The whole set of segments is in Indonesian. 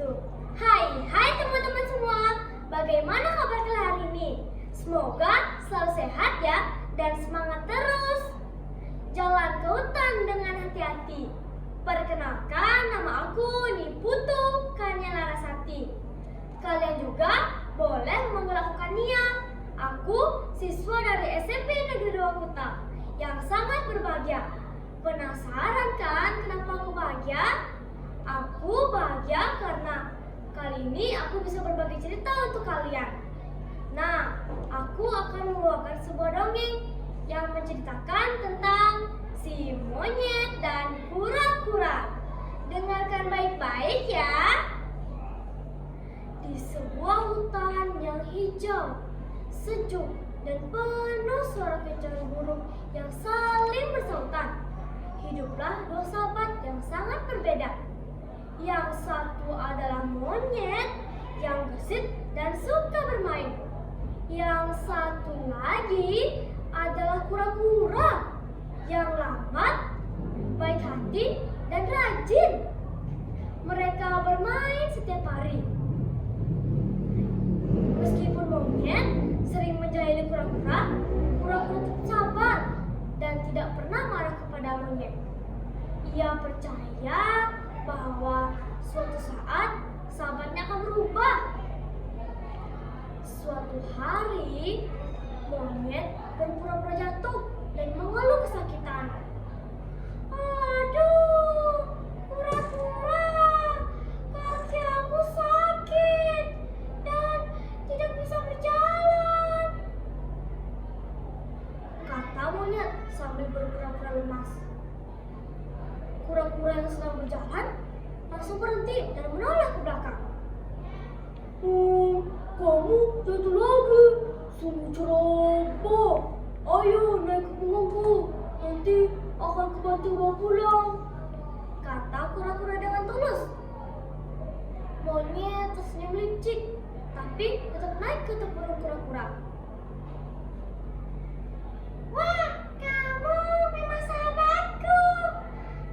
wabarakatuh. Hai teman-teman semua. Bagaimana kabar kalian hari ini? Semoga selalu sehat ya dan semangat terus. Jalan ke hutan dengan hati-hati. Perkenalkan, nama aku Niputu Kania Larasati. Kalian juga boleh memanggil aku Kania. Aku siswa dari SMP Negeri 2 Kuta yang sangat berbahagia. Penasaran kan kenapa aku bahagia? Aku bahagia karena kali ini aku bisa berbagi cerita untuk kalian. Nah, aku akan membawakan sebuah dongeng yang menceritakan tentang si monyet dan kura-kura. Dengarkan baik-baik ya. Di sebuah hutan yang hijau, sejuk, dan penuh suara kecaran burung yang saling bersautan, hiduplah dua sahabat yang sangat berbeda. Yang satu adalah monyet yang gesit dan suka bermain. Yang satu lagi adalah kura-kura yang lambat, baik hati, dan rajin. Mereka bermain setiap hari. Meskipun monyet sering menjahili kura-kura, kura-kura tetap sabar dan tidak pernah marah kepada monyet. Ia percaya bahwa suatu saat sahabatnya akan berubah. Suatu hari, monyet berpura-pura jatuh dan mengeluh kesakitan. Aduh, kura-kura, kaki aku sakit dan tidak bisa berjalan, kata monyet sambil berpura-pura lemas. Kura-kura yang sedang berjalan langsung berhenti dan menoleh ke belakang. Kamu jatuh lagi, sungguh ceroboh. Ayo naik ke punggungku, nanti akan kubantu bawa pulang, kata kura-kura dengan tulus. Monyet tersenyum licik, tapi tetap naik ke tempurung kura-kura. Wah, kamu memang sahabatku.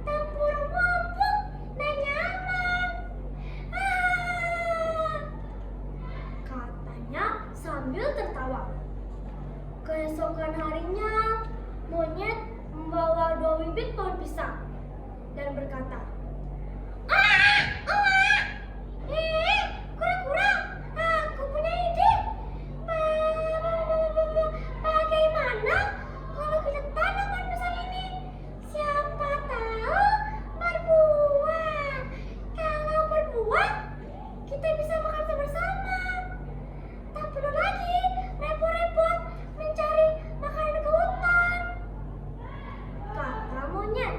Tempurungmu empuk dan nyaman, katanya sambil tertawa. Keesokan harinya, monyet membawa 2 bibit pohon pisang dan berkata, kura-kura, aku punya ide. Bagaimana kalau kita tanam pohon pisang ini? Siapa tahu berbuah. Kalau berbuah, kita bisa makan bersama. Tak perlu lagi repot-repot mencari makanan ke hutan, kata monyet.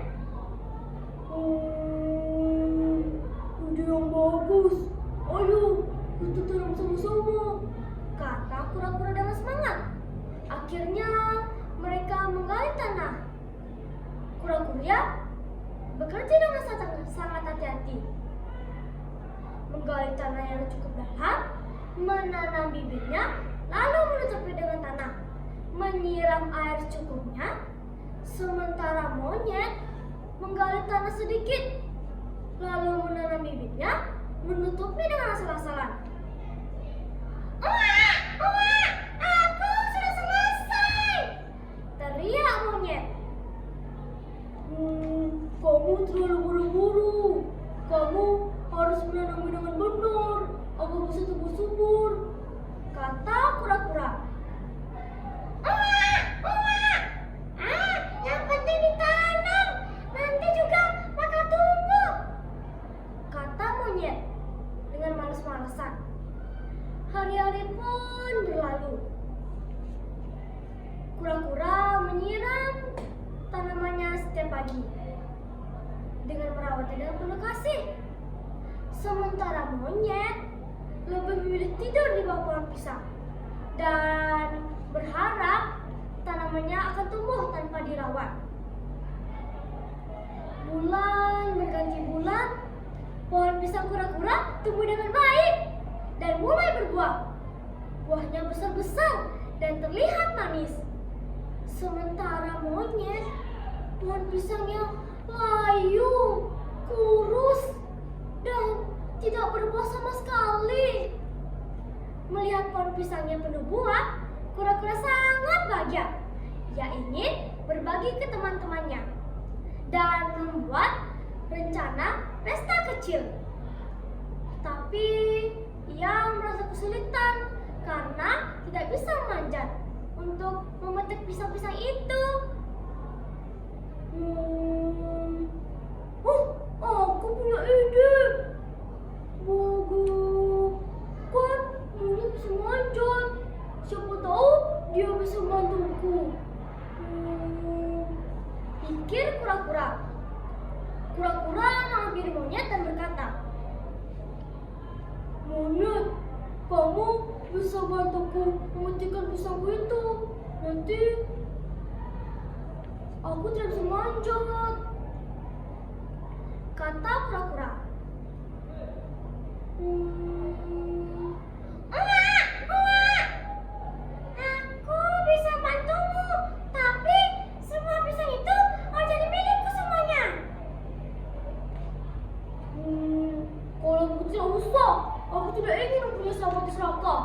Ide yang bagus. Ayo kita tanam sama-sama, kata kura-kura dengan semangat. Akhirnya mereka menggali tanah. Kura-kura bekerja dengan sangat hati-hati, menggali tanah yang cukup dalam, menanam bibitnya, lalu menutupi dengan tanah, menyiram air secukupnya. Sementara monyet menggali tanah sedikit, lalu menanam bibitnya, menutupi dengan asal-asalan. Aku sudah selesai, teriak monyet. Kamu terlalu buru-buru. Kamu harus menanamnya dengan benar agar bisa tumbuh subur, kata kura-kura. Yang penting ditanam, nanti juga bakal tumbuh, kata monyet dengan malas-malasan. Hari-hari pun berlalu. Kura-kura menyiram tanamannya setiap pagi dengan merawatnya dengan penuh kasih. Sementara monyet lebih memilih tidur di bawah pohon pisang dan berharap tanamannya akan tumbuh tanpa dirawat. Bulan berganti bulan, pohon pisang kura-kura tumbuh dengan baik dan mulai berbuah. Buahnya besar-besar dan terlihat manis. Sementara monyet, pohon pisangnya layu, kurus, dan tidak berbuah sama sekali. Melihat pohon pisangnya penuh buah, kura-kura sangat bahagia. Ia ingin berbagi ke teman-temannya dan membuat rencana pesta kecil. Tapi ia merasa kesulitan karena tidak bisa memanjat untuk memetik pisang-pisang itu. Aku punya ide. Bagus, kan mungkin bisa manjat. Siapa tahu dia bisa membantuku. Pikir kura-kura. Kura-kura menghampiri monyet dan berkata, "Monyet, kamu bisa bantuku memetikkan pisangku itu. Nanti aku tidak bisa manjat," kata kura-kura. Aku bisa bantumu, tapi semua pisang itu harus jadi milikku semuanya. Kalau begitu tidak usah. Aku tidak ingin mempunyai sahabat serakah,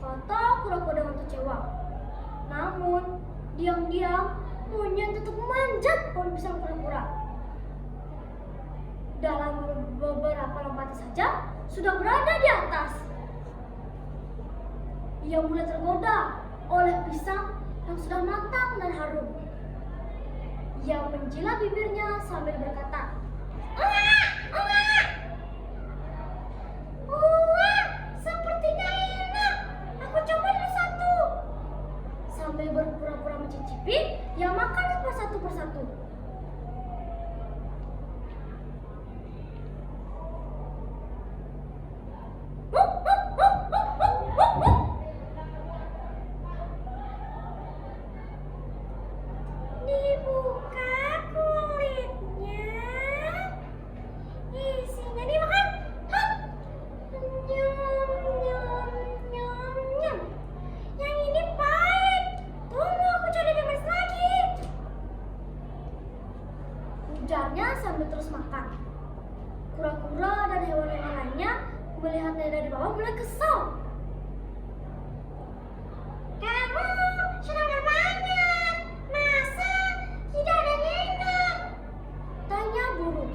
kata kura-kura dengan kecewa. Namun, diam-diam monyet tetap memanjat pohon pisang kura-kura. Dalam beberapa lompatan saja, sudah berada di atas. Ia mulai tergoda oleh pisang yang sudah matang dan harum. Ia menjilat bibirnya sambil berkata, sepertinya enak. Aku coba dulu satu." Sambil berpura-pura mencicipi, ia makan satu persatu. Dibuka kulitnya, isinya dimakan. Nyum, nyum, nyum, nyum. Yang ini pahit. Tunggu, aku coba manis lagi, ujarnya sambil terus makan. Kura-kura dan hewan-hewan lainnya melihatnya dari bawah mulai kesal. "Kamu sudah berbanyak, masa tidak ada yang enak?" tanya burung.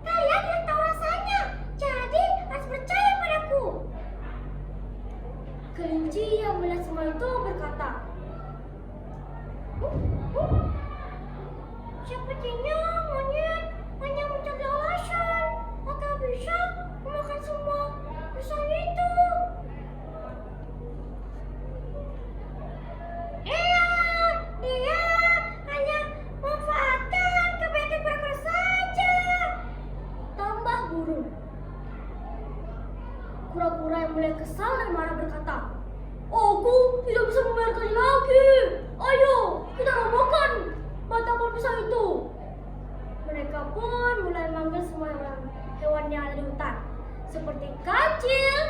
Kalian tidak tahu rasanya, jadi harus percaya padaku." Kelinci yang melihat semua itu berkata, "Sepertinya monyet hanya mencari alasan agar bisa memakan semua pisang itu." Dia hanya memanfaatkan kebaikan kura-kura saja, tambah burung. Kura-kura yang mulai kesal dan marah berkata, "Aku tidak bisa membiarkannya lagi. Ayo, kita robohkan batang pohon pisang itu." Mereka pun mulai memanggil semua hewan yang ada di hutan, seperti kancil,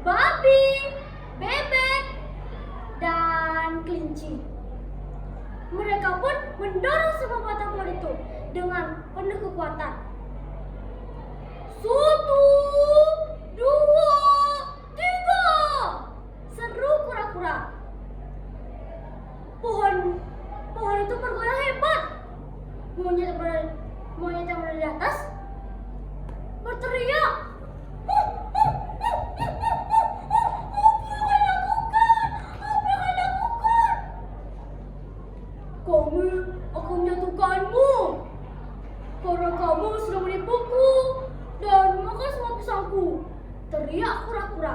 babi, bebek, dan kelinci. Mereka pun mendorong semua batang pohon itu dengan penuh kekuatan. 1, 2, 3, seru kura-kura. Pohon itu bergoyang hebat. Monyet yang berada di atas berteriak, "Apa yang kalian lakukan? Apa yang kalian lakukan? Kami akan menjatuhkanmu karena kamu sudah menipuku dan makan semua pisangku," teriak kura-kura.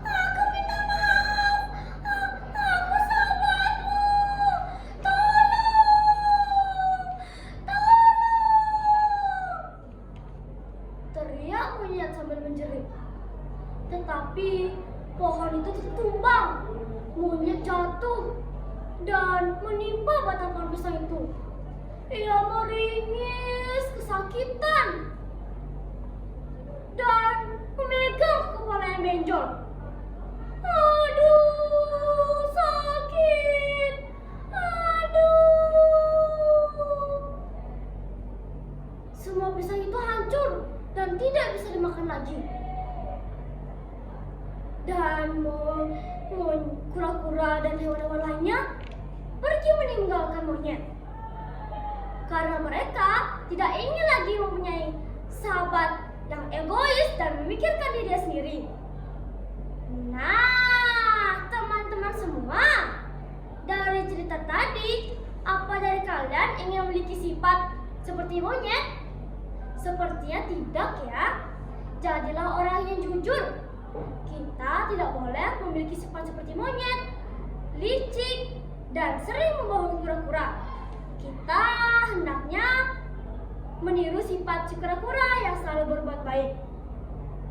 Aku minta maaf. Aku sahabatmu. Tolong. Teriak monyet sambil menjerit. Tetapi pohon itu tumbang. Monyet jatuh dan menimpa batang pohon pisang itu. Ia meringis kesakitan dan memegang kepala yang benjol. "Aduh, sakit. dan kura-kura dan hewan-hewan lainnya pergi meninggalkan monyet. Karena mereka tidak ingin lagi mempunyai sahabat yang egois dan memikirkan dirinya sendiri. Nah, teman-teman semua, dari cerita tadi, apa dari kalian ingin memiliki sifat seperti monyet? Sepertinya tidak ya. Jadilah orang yang jujur. Kita tidak boleh memiliki sifat seperti monyet, licik, dan sering membohongi kura-kura. Kita hendaknya meniru sifat si kura-kura yang selalu berbuat baik.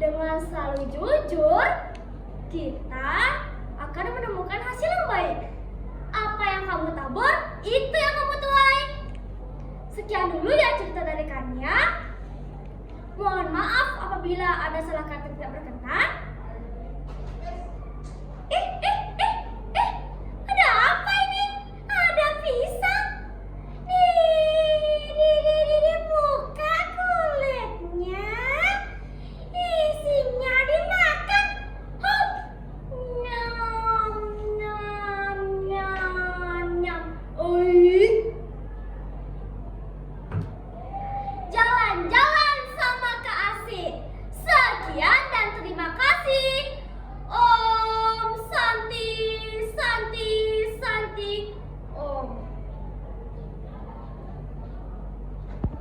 Dengan selalu jujur, kita akan menemukan hasil yang baik. Apa yang kamu tabur, itu yang kamu tuai. Sekian dulu ya cerita dari Kania. Mohon maaf apabila ada salah kata tidak berkenan.